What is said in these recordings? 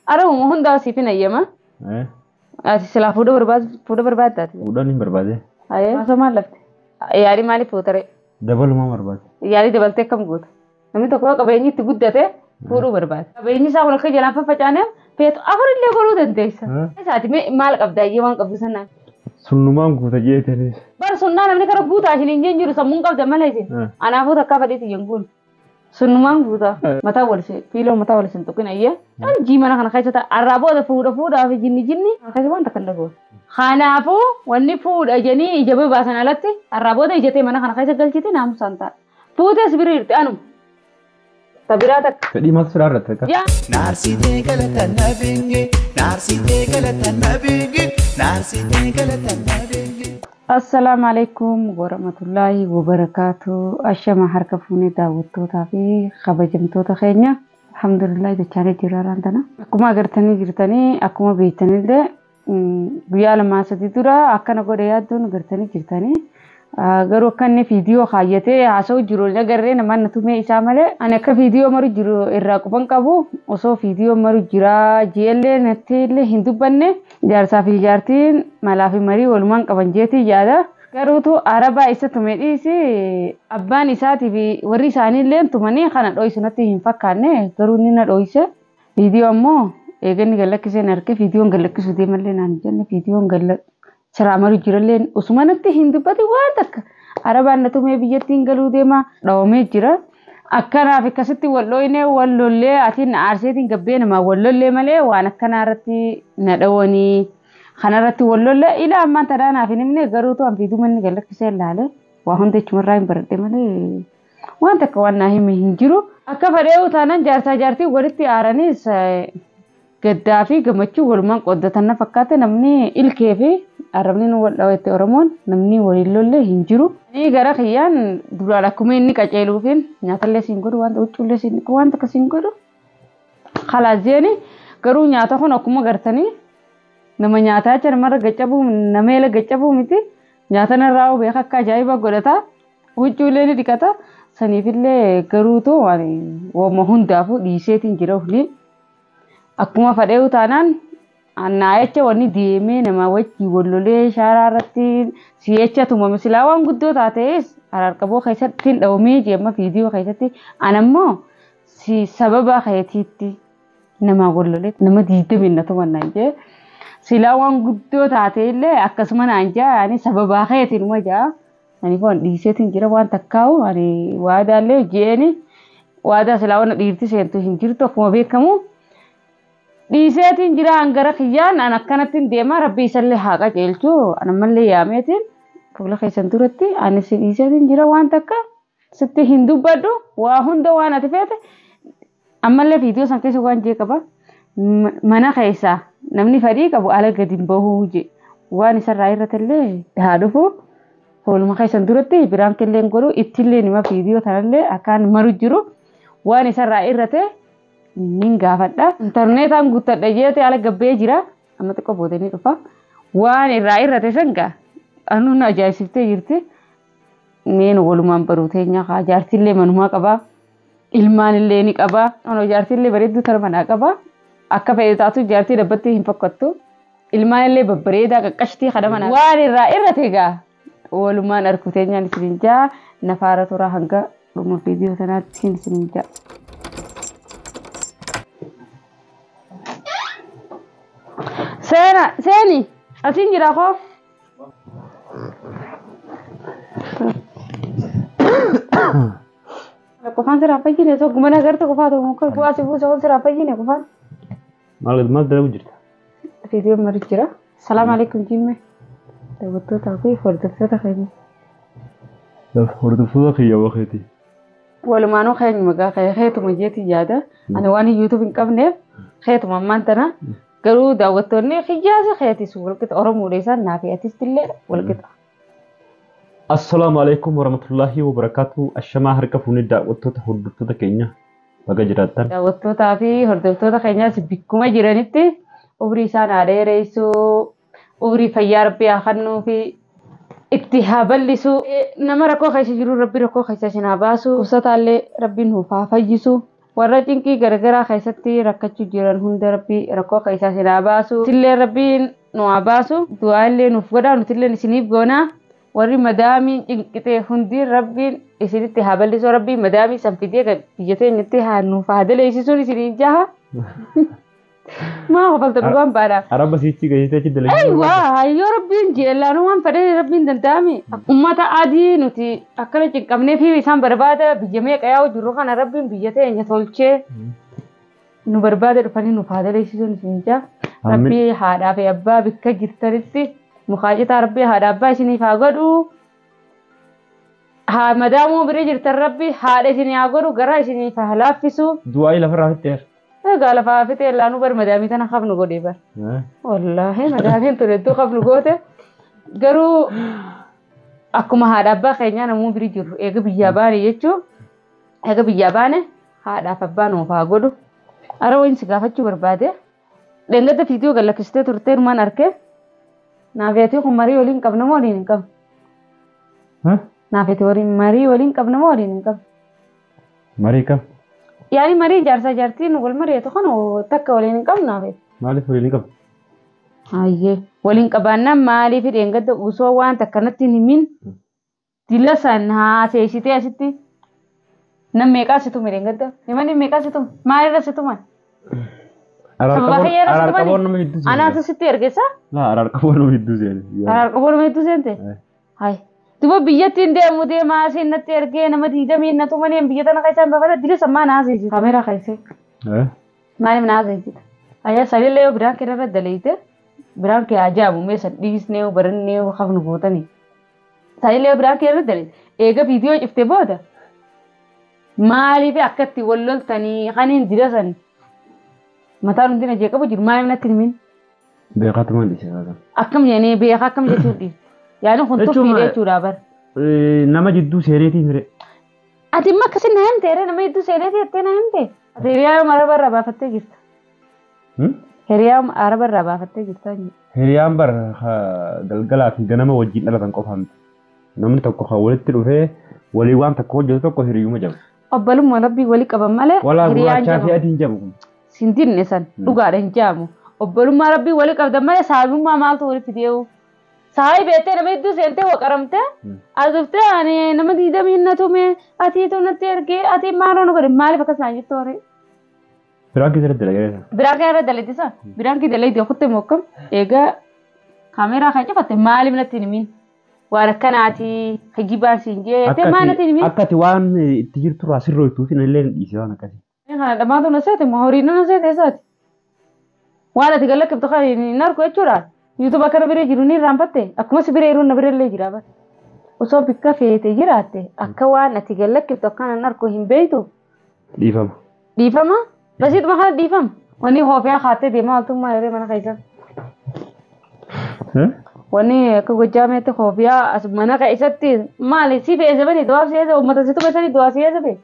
Ara hunda sifin ayyama. Ati sila fuda berbat tadi. Udah nih berbade. Aye. Masa malam. Yari mali putare. Double mau berbade. Yari double tek kam gut. Nami to ko kabenyi ti guddate fudu berbat. Kabenyi sa wala ka jalan fa facane pet afar ille golu dentesa. Saati me mal qabda yewan qabdu sana. Sunnumaan guuta jeetanii. Bar sunnaa namni kara guutaa ishin hin jiru sammuun qabda malee isin. Anaafuu takka fadhiiti jenguun. Sunnumaan guutaa mataa walise fiiloo mataa walise tuqina iyya. Jii mana kana keessatti arraaboota fuudhaa fi jinni kana keessa waan takka dhagoo. Kanaafuu wanni fuudha janii ija baasan alatti arraaboota ijatee mana kana keessa galchite naamusaan ta'a. Fuutee sibiriirti anu. Tabiraa takka. Fedhii maaltu siraa irratti akka? Naarsitee galatan nabingi, naarsitee galatan nabingi, naarsitee galatan nabingi. Assalamualaikum warahmatullahi wabarakatuh. Ashama harka fuunee daawwattootaa fi kabajamtoota keenya. Alhamdulillah dachaalee jiraaraan tana. Akkuma agartanii jirtanii akkuma beektanillee guyyaa lamaa sadii dura akkana godhe yaaddoon agartanii jirtanii. Garuu akka inni viidiyoo kaayyatee haasa'u jiru agarree namaan natumee isaa malee ani akka viidiyoo maru jiru irraa quban qabu osoo viidiyoo maru jira jeellee natti illee hin dubbanne jaarsaa fi jaartiin malaa fi marii walumaan qaban jeetii yaada. Garuutu arabaa isa tumee dhiisi abbaan isaatii fi warri isaanii illee tumanii kana dho'isu natti hin fakkaanne garuu inni na dho'ise viidiyoo ammoo eeganni gallakkiseen arge viidiyoon gallakkisu deemallee naan jenne viidiyoon Siramaru jiralleen usuma natti hin dubbate waan takka arabaan na tumee biyyattiin galuu deema dhawamee jira akkanaaf akkasitti wallollee ati na aarseetiin gabbee namaa wallollee malee waan akkanaa irratti na dhawanii kanarratti wallollee ila ammaan tadhaanaaf hin himne garuutu anfiiduu manni gallakkisee ilaale waa hunda jechumarraa hin baradhe malee waan takka waan naa hime hin jiru akka fadhee utaanan jaarsaa jaartii walitti aaranis gaddaa fi gammachuu walumaan qooddatan na fakkaate namni ilkee fi arabni nu wal dhawate Oromoon namni waliin lolle hin jiru. Ni gara kiyyaan duraan akkuma inni qaceeluufin nyaatallee siin godhu wanta huccuullee siin wanta akkasiin godhu. Khalaas jeeni garuu nyaata kun akkuma gartanii nama nyaataa jira marra gaccabuu nama eela gaccabuu miti nyaata narraa beeka akka ajaa'iba godhata huccuullee ni dhiqata saniifillee garuutu waan hundaafuu dhiiseetiin jira huliin. Akkuma fadhee utaanaan annaayecha wanni deemee nama wajji wallolee shaaraa irratti si'echa tumame silaa waan guddoo taatees hararqaboo keessatti dhawamee jeema viidiyoo keessatti anammoo sababa keetiitti nama wallolee nama diidamee na tumannaan jee silaa waan guddoo taateellee akkasuma naan jaa ani sababa keetiin uma jaa ani foon dhiiseetiin jira waan takkaa'u ani waadaallee jeeni waadaa silaa waan dhiirti seentu hin jirtu akkuma beekamu. Dhiiseetiin jira hangara kiyyaan an akkanattiin deema rabbi isallee haa qajeelchu anammallee yaameetiin fuula keessan duratti anis dhiiseetiin jira waan takka sitti hin dubbadhu waa hunda waan ati feete ammallee viidiyoo san keessa waan jee qaba mana keessaa namni fadhii qabu ala gadi hin bahuu je waan isarraa irratillee haa dhufu fuuluma keessan duratti biraan killeen godhu ittillee nima viidiyoo tanallee akkaan maru jiru waan isarraa irrate nin gaafadha internetaan guuttadha jeete ala gabbee jira amma xiqqoo boodanii dhufa waan irraa irrate sanga anu na ajaa'ibsiftee jirti neen walumaan baruu teenya haa jaartillee manumaa qaba ilmaanillee ni qaba ono jaartillee bareedduu tarmanaa qaba akka fedhe taatu jaartii dhabbatti hin fakkattu ilmaanillee babbareedaa qaqqashtii kadhamanaa waan irraa irrate egaa walumaan arku teenyaan isin jaa nafaara tura hanga dhuma viidiyoo tanaatti isin jaa. Seni, asin jira ko? Kufaan sirraa fayyine so gumana agarta kufaa ta'u muka bu'aa si buusa ol sirraa fayyine kufaan. Maal dalagu jirta? Viidiyoo marii jira. Salaamu alaikum jimme. Daawwattootaa fi hordoftoota keenya. Hordoftoota kiyya wakeeti. Walumaanuu keenya magaa keetuma jeetii yaada. Ani waan YouTube hin qabneef keetuma ammaan tana. Garuu daawwattoonni xiyyaasa keetisu walqixa Oromoo dheessan naafi atistillee walqixa. Assalamu alaikum warahmatullahi wabarakatuh. Ashamaa harka fuunee daawwattoota hordoftoota keenya baga jiraattan. Daawwattootaa fi hordoftoota keenyaas bikkuma jiranitti umrii isaan dheereessu umrii fayyaa rabbii haa kennuu fi itti haa bal'isu nama rakkoo keessa jiru rabbi rakkoo keessa isin haa baasu. Kubsataallee rabbiin nuuf haa fayyisu. warra cinqii garagaraa keessatti rakkachuu jiran hunda rabbii rakkoo keessaa sinaa baasu tillee rabbiin nu haa baasu du'aallee nuuf godhaa nutillee isiniif goonaa warri madaamii cinqitee hundi rabbiin isinitti haa bal'isuu rabbii madaamii san fidee biyya teenyatti haa nuuf haa daleessisuun isiniif jaha ما قبلت الوان بارا عرب سيتي قيتي كده ليه ايوه ايوه ربين جيلانو وان فدي ربين دندامي امتا عادي نتي اكل چقمني في سام برباده بجميع قياو جرو كان ربين بيته اني تولچه نو برباده رفني نو فاده ليسون سنجا ربي هادا في ابا بك جرترتي مخاجتا ربي هادا ابا شني فاغدو ها مدامو بري جرتر ربي هادا شني اغدو غرا شني فهلافسو دعاء لفرافته قال فافتي لانو بر مدامي تنا خفن غودي بر والله مدامي تردو خفن غوته غرو اكما هادا با خينا نمو بري جرو ايغ بيابان يچو ايغ بيابان هادا فبانو فاغودو ارو ان سغافچو برباده دنگت فيديو گلكسته ترتر مان اركه نافيتي كماري ولين قبنا مولين قب ها نافيتي ورين ماري ولين قبنا مولين قب ماري كم يعني مري جارسا جارتي نقول مري تخنو تك ولين قبنا بيت مالي ولين قب ايه ولين قبنا مالي في دنگت وسو وان تكنتي نمين تلسن ها سيشتي اسيتي نم ميكا ستو مرينگت نمني ميكا ستو مالي رستو مان انا ستي ارگسا لا ارقبون ميدوس يعني ارقبون ميدوس انت هاي تبى بيجتين ده مودي ما سين نتيركي نمدي جميل نتو مني بيجتنا كيسان بفرد دليل سما نازي كاميرا كيسه ماني نازي أيه سالي ليه بران كده رد دليته بران كي أجابو ميسر ديس نيو برن نيو خافنو بوتاني سالي ليه بران كده رد دليل إيجا فيديو إفته بودا مالي في أكتي ولول تاني خانين دراساني متى نندي نجيكا بجر مالي نتلمين بيقات ما ديش هذا أكم يعني بيقا كم جتودي يعني كنتو في ليه تورابر nama jidduu seereetii mire ati amma akkasin na himte ere nama jidduu seereetii jettee na himte ati hiriyaa araba irraa baafattee jirta hiriyaa araba irraa baafattee jirta hiriyaan bar galgalaa fi ganama wajjin dhalatan qofa miti namni tokko kan walitti dhufee walii waan tokko hojjetu tokko hiriyuma jabu obbalummaa rabbii walii qaban malee gurraachaa fi adiin jabu sintinne san dhugaadha hin jaamu obbalummaa rabbii walii qabdan malee saabummaa maaltu walitti deewu Sai बेटे नमे इधर सेंटे वो करमते आज उठते आने नमे दीदा भी इन्ना तुम्हें आती तो न तेर के आती मारो न करे माले पकड़ साइज तो रे बिराक की तरह दले बिराक यार दले थी सा बिराक की दले दियो खुद मोकम एगा kamera खाचे फते माले में नती निमिन वारकन आती खजीबा सिंजे ते माने ती निमिन akka tiwaan itti jirtu asirroo itti utin illee dhiise waan akkasii kana dhamaatu na seete mohoriina na seete isaati waan ati gallakabtu kan narku jechuudha YouTube akkana biree jiru ni raanfatte akkuma si biree iruun na biree illee jira bara osoo bikka feete jiraatte akka waan ati gallakabtu akkana narku hin beeytu dhiifama basiituma kana dhiifama wanni hoofyaa kaattee deemaa altummaa yeroo mana keessa wanni akka gojjaameetti hoofyaa as mana keessatti maali si feese bani du'aa siyaasa uummata situ basanii du'aa siyaasa bee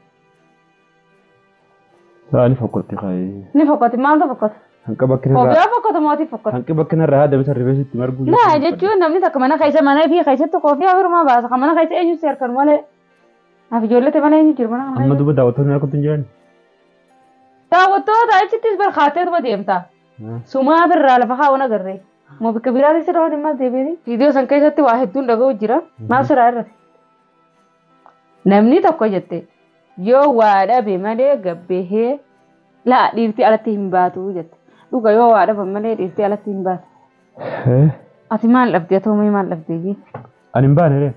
ni fokkotti kaayi ni fokkotti maaltu fokkotti hanqa bakkina hoofyaa fokkotu mootii fokkotu hanqa bakkina irraa haadha bisa rifeensitti marguu naa jechuun namni takka mana keessa mana fi keessatti hoofyaa firmaa baasa kan mana keessa eenyu si harkan malee naaf ijoollete malee eenyu jiru mana amma duba daawwattoonni harkutti hin jiran daawwattoota achittis barkaateetuma deemta sumaa birraa lafa kaa'uun agarree moo bikka biraati sirraa dhimma deebiini viidiyoo san keessatti waa hedduun dhaga'u jira maal siraa irratti namni tokko jette yoo waa dhabe malee gabbehee laa dhiirti alatti hin baatu jette dhuga yoo waa dhaban malee dhiirti alatti hin baatu ati maal dhabdee toomee maal dhabdee ani hin baane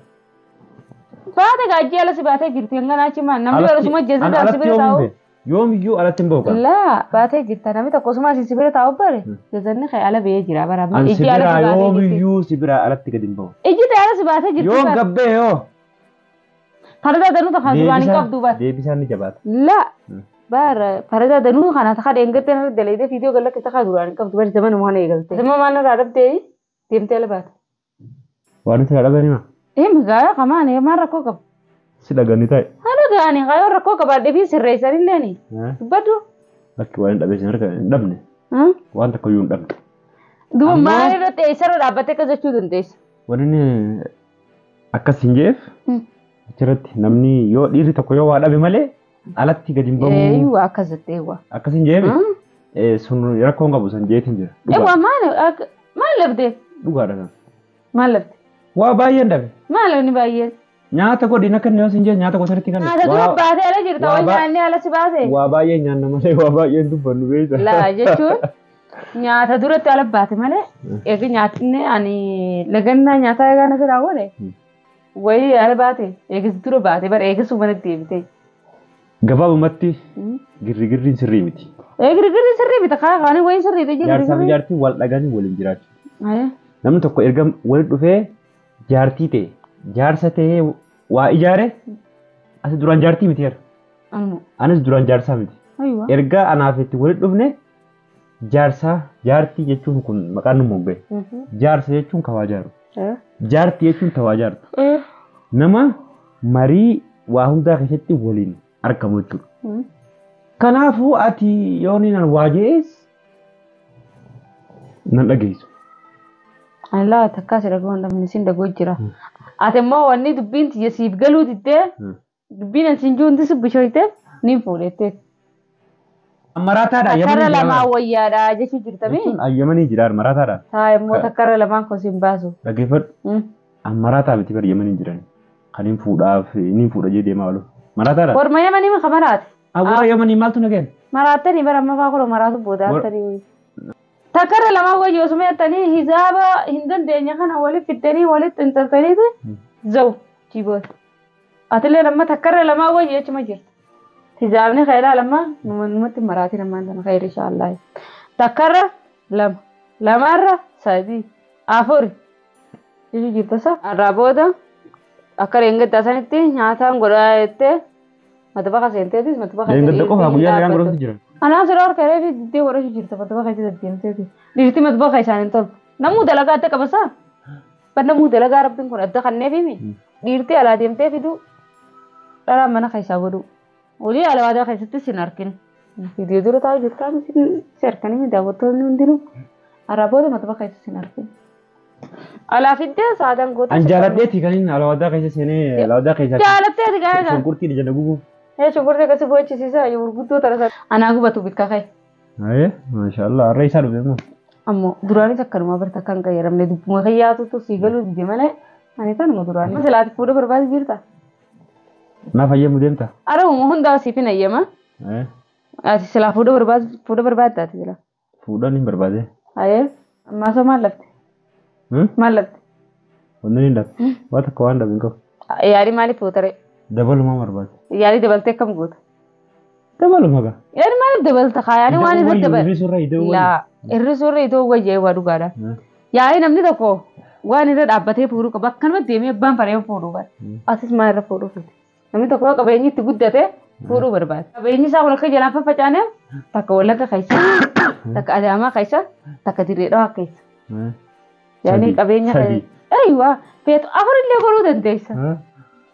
baate gaajjii ala si baatee jirti hangan achi maal namni barasuma jeessa daansi bira taa'u yoom iyyuu alatti hin ba'u laa baatee jirta namni tokko osuma si bira taa'u bare jeessanni kee ala ba'ee jira bara ijji ala si baatee yoom iyyuu si bira alatti gadi hin ba'u ijji ala si baatee jirti yoom gabbee yoo farda danuu takka duraan hin qabdu bara deebisaan ni jabaata laa bara farda danuu kana takka deengattee na daleede viidiyoo gallakki takka duraan hin qabdu bara zaman moo na eegalte zaman maan irraa dhabdee deemtee ala baate waan itti dhabanii ma magaala qamaan maan rakkoo qaba si dhagani ta'e haa dhagani qaayoo rakkoo qabaadhee fi sirreessan illee ni dubbaddu lakki waan hin dhabeessin harka hin dhabne waan takka iyyuu hin dhabne duuba maal irratti eessarra dhaabbattee akkas jechuu dandeessa wanni akkas hin jeef achirratti namni yoo dhiirri tokko yoo waa dhabe malee alatti gadi hin bahu. Eeyyuu akkas jettee waa. Akkasiin jeemi. Sun rakkoon qabu san jeetiin jira. Eewwa maal labdee? Dhugaadha kan. Maal labdee? Waa baay'een dhabe. Maal labni baay'een? Nyaata godhin akka inni yosin jee nyaata godhanitti kan. Nyaata dura baatee ala jirta waan nyaanni ala si baasee? Waa baay'een nyaanna malee waa baay'een dubbannu beekta. Laa jechuun nyaata duratti ala baate malee eegi nyaatni ani lagannaa nyaataa eegaa na firaa godhe wayii ala baate eegis dura baate bara eegis uummanatti deebite. Gabaabumatti girrigirriin sirrii miti. Girrigirriin sirrii miti kaanii wayii sirrii ta'e jirri. Jaarsaa fi jaartii wal dhaganii waliin jiraachuu. Namni tokko erga walitti dhufee jaartii ta'e jaarsa ta'ee waa ijaare asi duraan jaartii miti yeroo. Anis duraan jaarsaa miti. Erga anaaf itti walitti dhufne jaarsaa jaartii jechuun kun maqaan nu moggaa'e. Jaarsa jechuun kawaa jaaru. Jaartii jechuun tawaa jaartu. Nama marii waa hundaa keessatti waliin argamu jechuudha. Kanaafuu ati yooni nan waa jees nan dhageessu. Allah takkaas dhaga'uun namni siin dhagoo jira. Ati immoo wanni dubbiin tiyya siif galuu diddee dubbiin ansiin juunti sibbishoyte ni fuudhette. Marataadha yamanii jira. Takkarra lamaa wayyaadha jechuu jirtami. Yamanii jira marataadha. Haa immoo takkarra lamaan kun siin baasu. Dhaggeeffadhu. Marataa miti bari yamanii jiran. Kan hin fuudhaaf inni fuudha jee deemaa oolu. Marataadha. Warma yamanii maka maraate. Warra yamanii maaltu nageen? Maraattanii bara amma faa kuro maraatu boodaattanii. Takkarra lamaa wayyi osuma jettanii hisaaba hin dandeenya kana walitti fiddanii walitti xinxaltaniiti zau jiboota. Atilee lamma takkarra lamaa wayyi jechuma jirti. Hisaabni khayraa lamma numatti maraatiin ammaan sana khayri inshaallah. Takkarra lamarra sadii afuri jechuu jirta sa. Arraa booda akka reengaddaa sanitti nyaataan godhaa jettee matbaqa seenteetis matbaqa seenteetis. Reengadda qofaa guyyaa nagaan godhatu jira. Anaa sirraa harka reefi diddee warra jirta matbaqa itti deddeemteeti. Dhiirti matbaqa isaaniin toltu. Namuu dalagaa adda qabasaa. Namuu dalagaa rabbiin kun adda kanneefimi. Dhiirti alaa deemtee fidu dhalaa mana keessaa godhu. Olii alawaadaa keessatti sin arginu. Viidiyoo dura taa'u jirtaa si harkanii daawwattoonni hundinuu araaboota matbaqa keessa sin arginu. Alaa fiddee saadaan goota. An jaaladheeti kan inni alawaadaa keessa seenee alawaadaa keessaa. Jaalatteeti gaa'eedha. Shunkurtii ija gubuuf. Shunkurtii akkasii boochisiisaa gurguddoo ta'a. Anaa gubatu bitka ka'e. Maashaallah har'a isaa dhufe immoo. Ammoo duraanis akkanuma barta kan qayyaramne dubbuma kayyaatutu sii galuu dide malee ani kanuma duraanis. Silaati fuudha barbaadu jirta. Naaf ayyamu deemta. Arabuma hundaa siif hin ayyama. Ati silaa fuudha barbaadda ati silaa. Fuudhaan hin barbaade. Ayee ammaasoo maal lafte? Maal lafte? Wanni hin lafte. Waa takka waan dhabe hin qabu. Yaadii maaliif fuutare? Dabaluma barbaade. Yaadii dabaltee akkam goota? Dabaluma gaa. Yaadii maaliif dabalta kaa? Yaadii waan irratti dabal. Laa irri surra itoo wayyee waa dhugaadha. Yaadii namni tokko waan irra dhaabbatee fuudhuu qaba. Akkanumatti deemee abbaan faree fuudhuu bara. Asis maal irra fuudhuu fide? Namni tokko qabeenyi itti guddate fuudhuu barbaada. Qabeenyi isaa walakka jalaan faffacaaneef takka wallagga keessa, takka adaamaa keessa, takka dirree dhawaa keessa. Yaani qabeenya ayiwaa feetu afurillee godhuu dandeessa.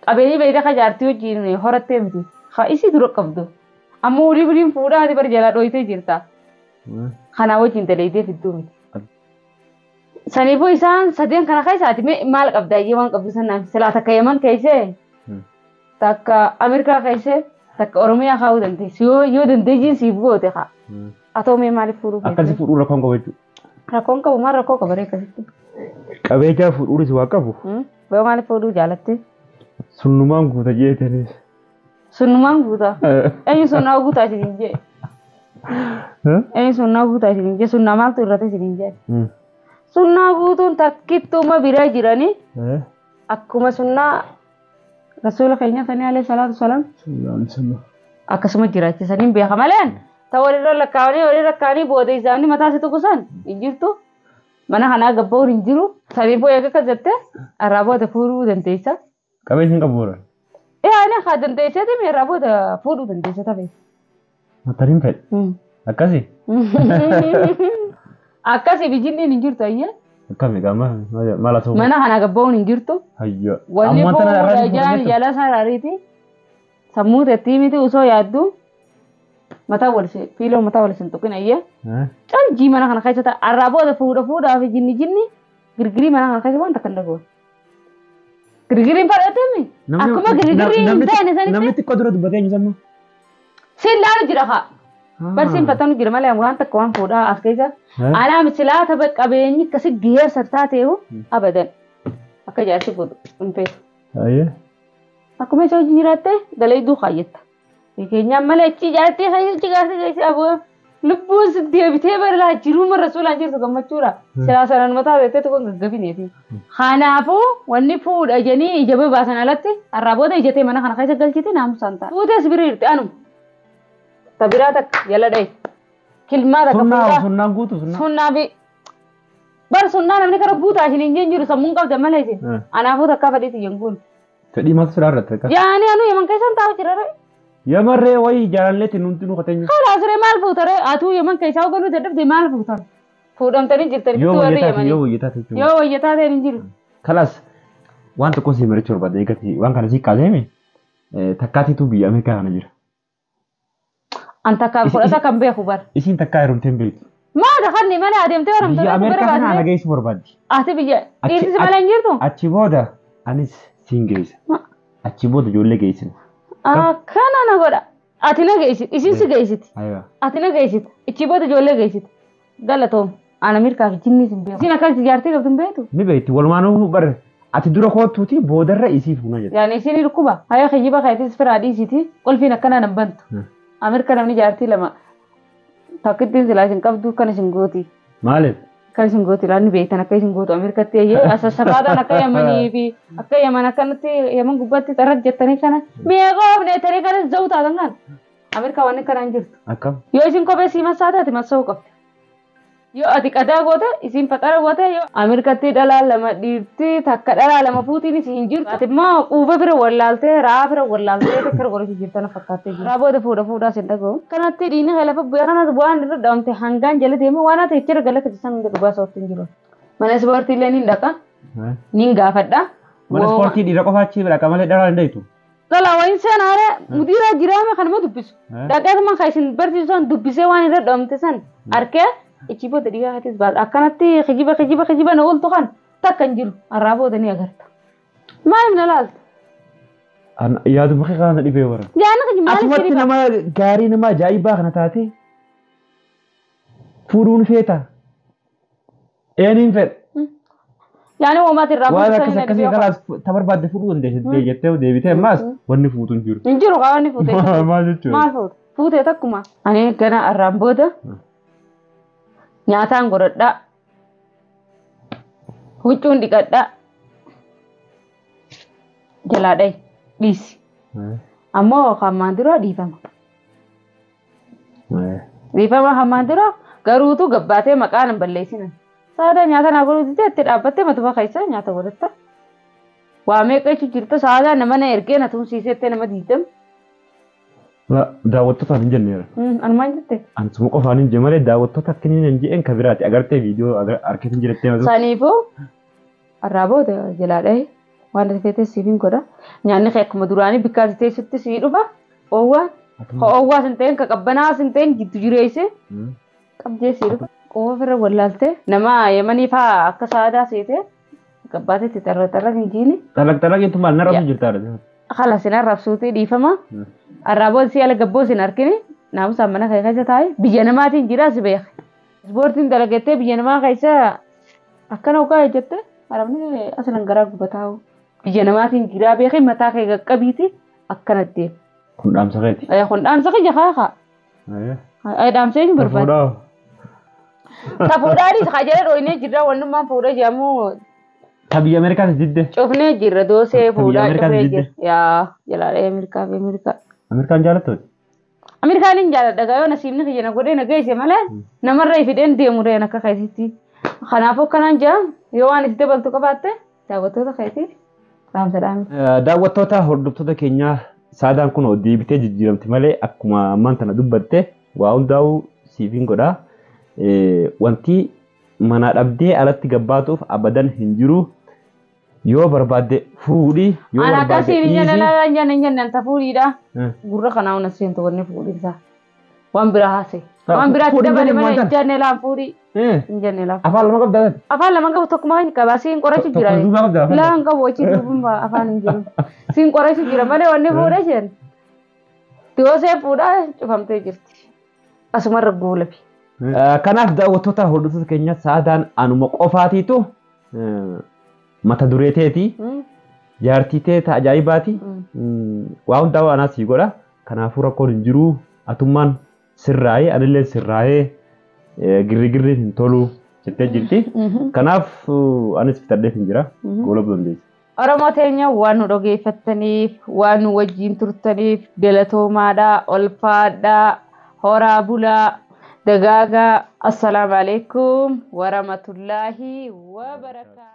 Qabeenyi beeyda kajaartii wajjin horattee miti. Haa isii dura qabdu. Ammoo ulii buliin fuudhaa ati bara jalaa dhoyitee jirta. Kanaa wajjin daleedee fidduu miti. Saniifuu isaan sadeen kana keessaati maal qabda iyyee waan qabdu sanaan silaa takka Yaman keessee takka Ameerikaa keessee takka Oromiyaa kaa'uu dandeessi yoo dandeejiin siif goote haa. Atoo mee maaliif fuudhuu feetu? Akkasii fuudhuu rakkoon qabu jechuudha. Rakkoon qabu maal rakkoo qaba akkasitti? Qabeenya fuudhuunis waa qabu. Boo maaliif fuudhuu jaalatte? Sunnumaan guuta jeetanis. Sunnumaan guuta? Eenyu sunnaa guutaa isiniin jee? Eenyu sunnaa guutaa isiniin jee? Sunnaa maaltu irratti isiniin jee? Sunnaa guutuun takkittuma bira jiranii akkuma sunnaa rasuula keenya sanii alayhi salaatu salaam akkasuma jiraachisaniin beeka maleen ta walirra lakkaa'anii booda isaanii mataa si tuqusan hin jirtu mana kanaa gabba'uun hin jiru saniifuu eega akka jette irraa booda fuudhuu dandeessa. Qabeenya hin qabu bora. Yaani haa dandeessee irraa booda fuudhuu dandeessa taphee. Matariin fedhe. Akkasii. Akkasii bijinni hin jirtu ayyee. Akkami gama maal asoo. Mana kana gabba'uun hin jirtu. Hayyo. Wanni fuudhaa jaan jala saraariiti. Sammuu teettii miti osoo yaaddu mataa walise fiiloo mataa walise tuqin ayyee. Canjii mana kana keessa ta'a arraa booda fuudhaa fi jinni girgirii mana kana keessa waan takka hin dhagoon. Girgiriin fadhatami. Akkuma girgirii hin taane sanitti. Namni xiqqoo dura dubbatee eenyu samma? Sillaan jira haa. Barsiin fatanu jira malee waan takka waan fuudhaa as keessa. Anaa misilaa tapha qabeenyi akkasi gahee sartaa ta'u abadan. Akka jaarsi fuudhu hin feetu. Akkuma isa hojii jiraatte dalayduu kaayyetta. Keenyaan malee achi jaartii kaayyatti gaarsi gaisi aboo lubbuun si deebitee barlaa jiruuma rasuulaan jirtu gammachuudha. Silaa sanaan mataa beektee tokko gaggabineefi. Kanaafuu wanni fuudha janii ija baasan alatti arraaboota ijatee mana kana keessa galchite naamusaan ta'a. Fuutees bira hirte anuma. Tabiraa takka jala dhaye. Kilmaa takka fuudhaa. Sunnaan guutu sunnaa. Sunnaa fi bar sunnaa namni kara guutaa isheen hin jiru sammuun qabda malee isheen. Anaafuu takkaa fadhiiti jenguun. Fedhii maaltu siraa irratti akka? Yaani anu yaman keessan taa'u jira ree. Yamarree wayii jaalalleetti nuti nu kateenyu. Kalaas ree maal fuutare atuu yaman keessaa ogaluu dadhabde maal fuutan? Fuudhamtanii jirtanii yoo wayyataa jechuudha. Yoo wayyataa ta'e hin jiru. Kalaas waan tokko si marichuu barbaade eegatti waan kana si qaaseemi takkaatiitu biyya Ameerikaa kana jira. An takkaa fudhata kan beeku bar. Isin takkaa heerumtee hin beektu. Maadha kanni mana adeemtee heerumtee biyya Ameerikaa kana nageessu barbaaddi. Ati biyya dhiirsi malee hin jirtu? Achi booda anis siin geessa. Achi booda ijoollee geessina. Akkana na godha. Ati na geessit. Isin si geessiti. Ati na geessit. Achi booda ijoollee geessit. Galatoom. Aan Ameerikaa fi jinnis hin beeku. Isin akkas ijaartee qabdu hin beektu? Ni beekti. Walumaanuu bare ati dura kootuuti boodarra isii fuuna jedha. Yaani isin dhukkuba. Hayya kijiba kaayitis firaa dhiisiti. Qolfiin akkanaa nan bantu. Ameerikaa namni ijaartii lama. Takkittiin silaa isin qabdu kan isin gooti. Maaliif? Kan isin gooti laanni beektan akka isin gootu Ameerikaatti eeyyee asassabaadhaan akka yamanii fi akka yaman akkanatti yaman gubbaatti xarra jettanii kana meeqoo obneetanii kana za'u taatan kan Ameerikaa wanni kanaan jirtu. Akkam? Yoo isin kophee sii massaa taate massa'uu qabdi. Yoo ati qadaa goote isin faxara goote yoo Ameerikaatti dhalaa lama dhiirti takka dhalaa lama fuutiin isin hin jirtu. Ati immoo quufa bira wallaaltee raa bira wallaaltee takkara godhachuu jirtan fakkaattee jirtu. Raa booda fuudhaa sin dhaga'u. Kanatti dhiinni lafa bu'aa kanas bu'aan irra dhaamte hangaan jala deeme waan ati itti gala katisan dhugaa soofti hin jiru. Mana ispoortii illee ni dhaqa. Ni gaafadha. Mana ispoortii dhiira qofaachi bira qamalee dhalaa hin dhayitu. Dhala wayin seenaare mudiira jiraame kanuma dubbisu. Dhaqeetuma kan isin barsiisan dubbisee waan irra dhaamte san arkee ichi booda dhiigaa hatis baal akkanatti kijiba na ooltu kan takka hin jiru arraa booda ni agarta. Maaliif na laalta? Yaadu maqaa kana dhibee wara. Jaana kaji maaliif asumatti nama gaarii nama ajaa'ibaa kana taate fuudhuun feeta. Eeniin fedha. Yaani uummata irraa waan akkas akkasii kalaas tabarbaadde fuudhuu dandeessee jettee deebitee ammaas wanni fuutu hin jiru. Hin jiru kaa wanni fuutee. Maal jechuudha? Maal fuute? Fuutee takkuma. Ani gana arraan booda nyaataan godhadhaa. Huccuun dhiqadhaa. Jalaa dhayi dhiisi. Ammoo hammaan dura dhiifama. Dhiifama hammaan dura garuutu gabbaatee maqaan hin balleessinan. Saada nyaata naa godhuuti itti dhaabbattee matuma keessa nyaata godhatta. Waa meeqa jechuun jirta saada nama na ergee na tumsiisettee nama diidam. Daawwattoota hin jenneera. Anumaan jette. Ansuma qofaan hin jenne malee daawwattoota akkanii hin jeen kan biraati agartee viidiyoo harkeetiin jirettee mazu. Saniifuu arraa booda jalaa dhahe waan feetee siif hin godha. Nyaanni kee akkuma duraanii bikkaati teessutti sii dhufa. Oowwaa. Oowwaa sin ta'een ka qabbanaa sin ta'een jiddu jireesse. Qabjee sii dhufa. Qofa firra wallaaltee nama yemanii fa'aa akka saadaa seetee gabbaatetti xarra hin jiini. Xalaq jettu maal na rabsu jirtaa? Kala sin arrabsuutii dhiifama. Arraaboon si ala gabboo sin arkini naamusaan mana keessa taa'e biyya namaatiin jira si beeka. Ispoortiin dalagattee biyya namaa keessa akkana ogaa jette arabni asinan garaa gubataa'u. Biyya namaatiin jira beekee mataa kee qaqqabiiti akkanatti. Kun dhaamsa keeti. Kun dhaamsa kee jahaa. Dhaamsa eenyu barbaada? Tafuudhaanis hajara dhoyinee jirra wannummaan fuudha jedhamu. Biyya Ameerikaas didde. Cufnee jirra doosee fuudhaa cufnee jirra. Yaa jalaalee Ameerikaa fi Ameerikaa. Ameerikaan jaalattu? Ameerikaan hin jaaladha gaa yoo nasiibni kiyya na godhee na geesse malee namarra ifideen deemu reen akka keessitti. Kanaafuu akkanaan jira yoo waan itti dabaltu qabaatte daawwattoota keetii dhaamsa dhaame. Daawwattoota hordoftoota keenyaa saadaan kun deebitee jijjiiramti malee akkuma ammaan tana dubbatte waa hundaa'uu siif hin godhaa. Wanti mana dhabdee alatti gabbaatuuf abadan hin jiru. Yoo barbaadde fuudhii yoo barbaadde dhiisii. Akkasii nyaannan tafuudhiidha. Gurra kanaa una seentu wanni fuudhiinsa. Waan biraa haase. Waan biraatti dabale malee hin jenne laan fuudhii. Hin jenne laan. Afaan lama qabda. Afaan lama qabu tokkuma hin qaba. Siin qorachu jira. Laan qabu achi duubuma afaan hin jiru. Siin qorachu jira malee wanni fuudhee jenna. Tiyoosee fuudhaa cufamtee jirti. Asumarra guulabi. Kanaaf daawwattoota hordoftoota keenya saadaan anuma qofaatiitu mata duree teeti. Jaartii teeta ajaa'ibaati. Waa hundaa waan asii godha. Kanaafuu rakkoon hin jiru. Atummaan sirraa'ee anillee sirraa'ee girri hin tolu jettee jirti. Kanaaf anis fitadheef hin jira. Goolabuu dandeessi. Oromoo teenya waan nu dhageeffattaniif, waan nu wajjin turtaniif galatoomaadhaa, olfaadhaa, horaa bulaa, dagaagaa. Assalaamu alaikum wa rahmatullahi wa barakaatuh.